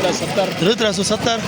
370 370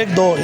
1 2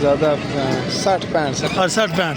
60 65 68 65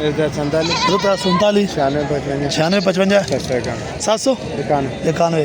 47 96 55 700 91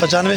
95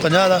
50,000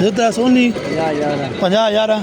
19 50 11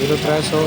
0300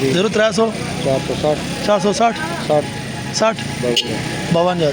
0300 460 60 52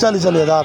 40,000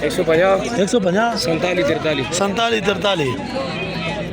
150 47 43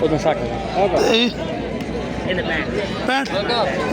65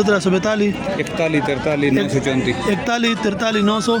0342 41 43 934 41 43 934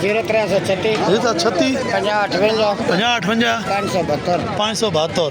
0336 36 50 58 572 572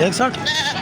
61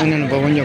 52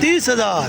30,000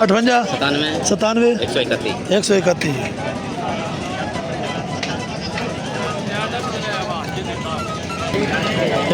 58 97 131